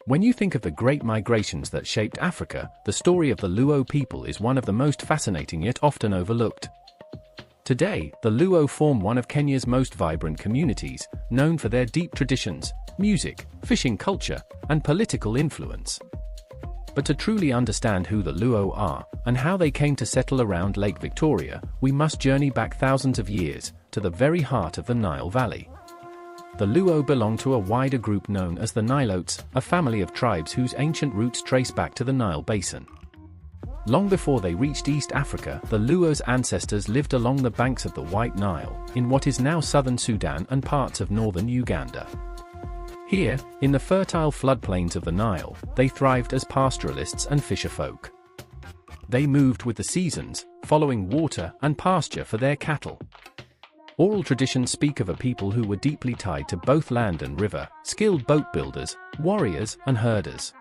When you think of the great migrations that shaped Africa, the story of the Luo people is one of the most fascinating yet often overlooked. Today, the Luo form one of Kenya's most vibrant communities, known for their deep traditions, music, fishing culture, and political influence. But to truly understand who the Luo are, and how they came to settle around Lake Victoria, we must journey back thousands of years, to the very heart of the Nile Valley. The Luo belong to a wider group known as the Nilotes, a family of tribes whose ancient roots trace back to the Nile basin. Long before they reached East Africa, the Luo's ancestors lived along the banks of the White Nile, in what is now southern Sudan and parts of northern Uganda. Here, in the fertile floodplains of the Nile, they thrived as pastoralists and fisherfolk. They moved with the seasons, following water and pasture for their cattle. Oral traditions speak of a people who were deeply tied to both land and river, skilled boat builders, warriors, and herders.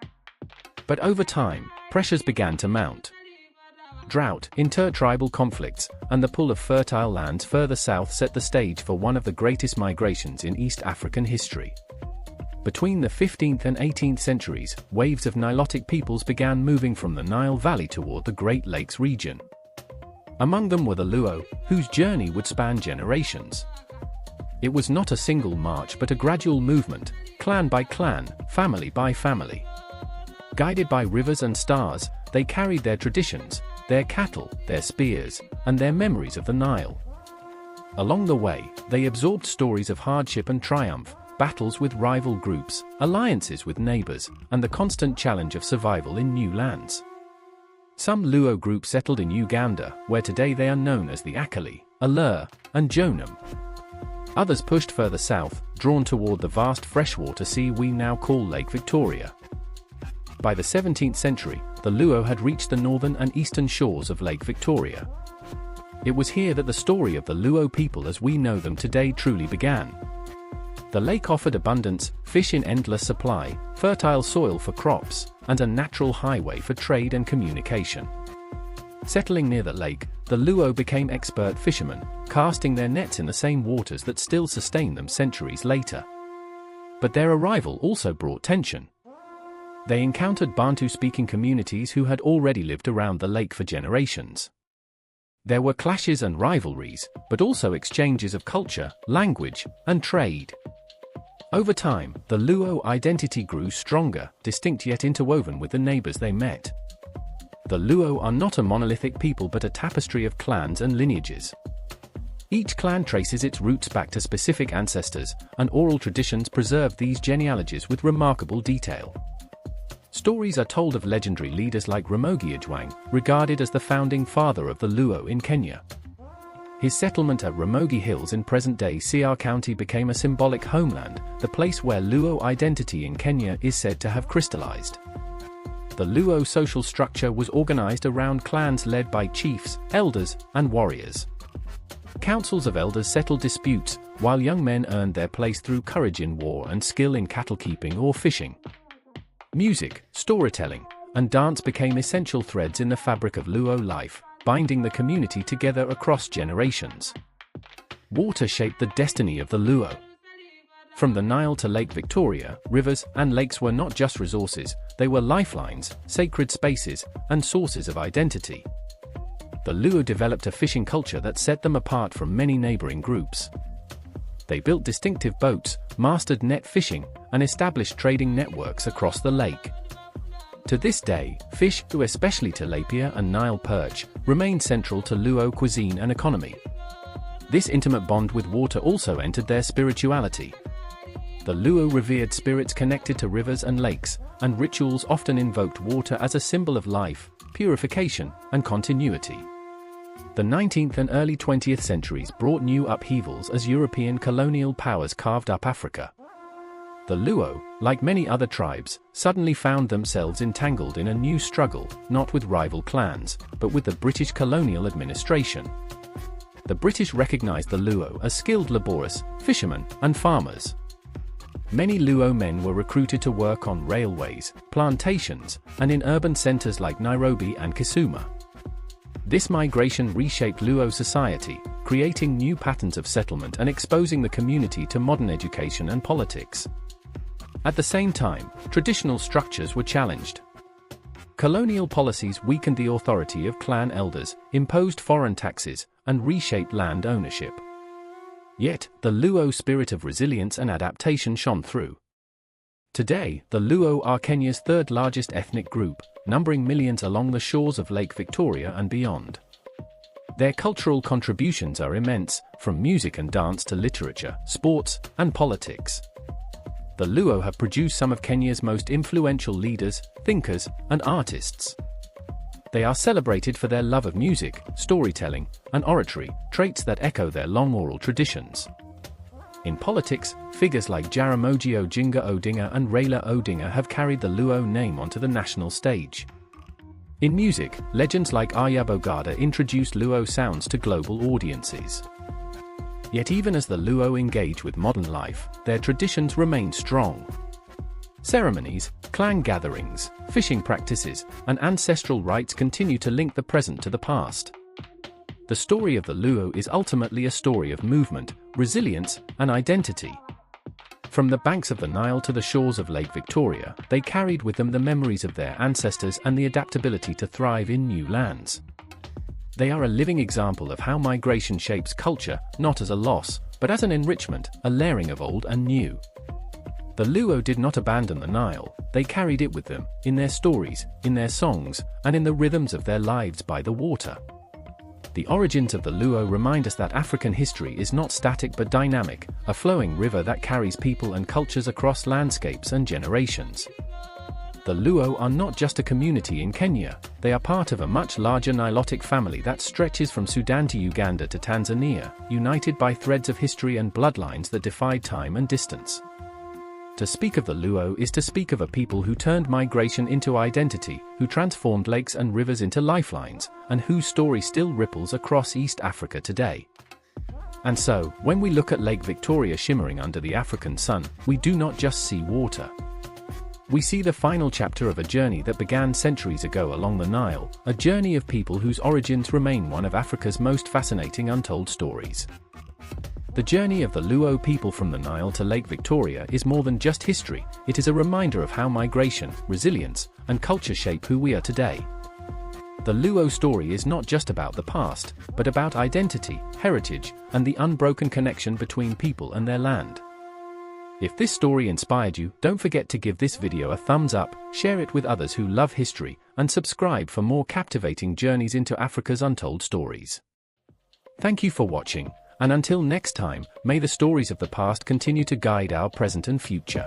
But over time, pressures began to mount. Drought, intertribal conflicts, and the pull of fertile lands further south set the stage for one of the greatest migrations in East African history. Between the 15th and 18th centuries, waves of Nilotic peoples began moving from the Nile Valley toward the Great Lakes region. Among them were the Luo, whose journey would span generations. It was not a single march but a gradual movement, clan by clan, family by family. Guided by rivers and stars, they carried their traditions, their cattle, their spears, and their memories of the Nile. Along the way, they absorbed stories of hardship and triumph, battles with rival groups, alliances with neighbors, and the constant challenge of survival in new lands. Some Luo groups settled in Uganda, where today they are known as the Akali, Alur, and Jonam. Others pushed further south, drawn toward the vast freshwater sea we now call Lake Victoria. By the 17th century, the Luo had reached the northern and eastern shores of Lake Victoria. It was here that the story of the Luo people as we know them today truly began. The lake offered abundance, fish in endless supply, fertile soil for crops, and a natural highway for trade and communication. Settling near the lake, the Luo became expert fishermen, casting their nets in the same waters that still sustain them centuries later. But their arrival also brought tension. They encountered Bantu-speaking communities who had already lived around the lake for generations. There were clashes and rivalries, but also exchanges of culture, language, and trade. Over time, the Luo identity grew stronger, distinct yet interwoven with the neighbors they met. The Luo are not a monolithic people but a tapestry of clans and lineages. Each clan traces its roots back to specific ancestors, and oral traditions preserve these genealogies with remarkable detail. Stories are told of legendary leaders like Ramogi Ajwang, regarded as the founding father of the Luo in Kenya. His settlement at Ramogi Hills in present-day Siaya County became a symbolic homeland, the place where Luo identity in Kenya is said to have crystallized. The Luo social structure was organized around clans led by chiefs, elders, and warriors. Councils of elders settled disputes, while young men earned their place through courage in war and skill in cattle keeping or fishing. Music, storytelling, and dance became essential threads in the fabric of Luo life, binding the community together across generations. Water shaped the destiny of the Luo. From the Nile to Lake Victoria, rivers and lakes were not just resources, they were lifelines, sacred spaces, and sources of identity. The Luo developed a fishing culture that set them apart from many neighboring groups. They built distinctive boats, mastered net fishing, and established trading networks across the lake. To this day, fish, especially tilapia and Nile perch, remain central to Luo cuisine and economy. This intimate bond with water also entered their spirituality. The Luo revered spirits connected to rivers and lakes, and rituals often invoked water as a symbol of life, purification, and continuity. The 19th and early 20th centuries brought new upheavals as European colonial powers carved up Africa. The Luo, like many other tribes, suddenly found themselves entangled in a new struggle, not with rival clans, but with the British colonial administration. The British recognized the Luo as skilled laborers, fishermen, and farmers. Many Luo men were recruited to work on railways, plantations, and in urban centers like Nairobi and Kisumu. This migration reshaped Luo society, creating new patterns of settlement and exposing the community to modern education and politics. At the same time, traditional structures were challenged. Colonial policies weakened the authority of clan elders, imposed foreign taxes, and reshaped land ownership. Yet, the Luo spirit of resilience and adaptation shone through. Today, the Luo are Kenya's third-largest ethnic group, numbering millions along the shores of Lake Victoria and beyond. Their cultural contributions are immense, from music and dance to literature, sports, and politics. The Luo have produced some of Kenya's most influential leaders, thinkers, and artists. They are celebrated for their love of music, storytelling, and oratory, traits that echo their long oral traditions. In politics, figures like Ramogi Ajwang and Raila Odinga have carried the Luo name onto the national stage. In music, legends like Ayabogada introduced Luo sounds to global audiences. Yet even as the Luo engage with modern life, their traditions remain strong. Ceremonies, clan gatherings, fishing practices, and ancestral rites continue to link the present to the past. The story of the Luo is ultimately a story of movement, resilience, and identity. From the banks of the Nile to the shores of Lake Victoria, they carried with them the memories of their ancestors and the adaptability to thrive in new lands. They are a living example of how migration shapes culture, not as a loss, but as an enrichment, a layering of old and new. The Luo did not abandon the Nile, they carried it with them, in their stories, in their songs, and in the rhythms of their lives by the water. The origins of the Luo remind us that African history is not static but dynamic, a flowing river that carries people and cultures across landscapes and generations. The Luo are not just a community in Kenya, they are part of a much larger Nilotic family that stretches from Sudan to Uganda to Tanzania, united by threads of history and bloodlines that defy time and distance. To speak of the Luo is to speak of a people who turned migration into identity, who transformed lakes and rivers into lifelines, and whose story still ripples across East Africa today. And so, when we look at Lake Victoria shimmering under the African sun, we do not just see water. We see the final chapter of a journey that began centuries ago along the Nile, a journey of people whose origins remain one of Africa's most fascinating untold stories. The journey of the Luo people from the Nile to Lake Victoria is more than just history, it is a reminder of how migration, resilience, and culture shape who we are today. The Luo story is not just about the past, but about identity, heritage, and the unbroken connection between people and their land. If this story inspired you, don't forget to give this video a thumbs up, share it with others who love history, and subscribe for more captivating journeys into Africa's untold stories. Thank you for watching. And until next time, may the stories of the past continue to guide our present and future.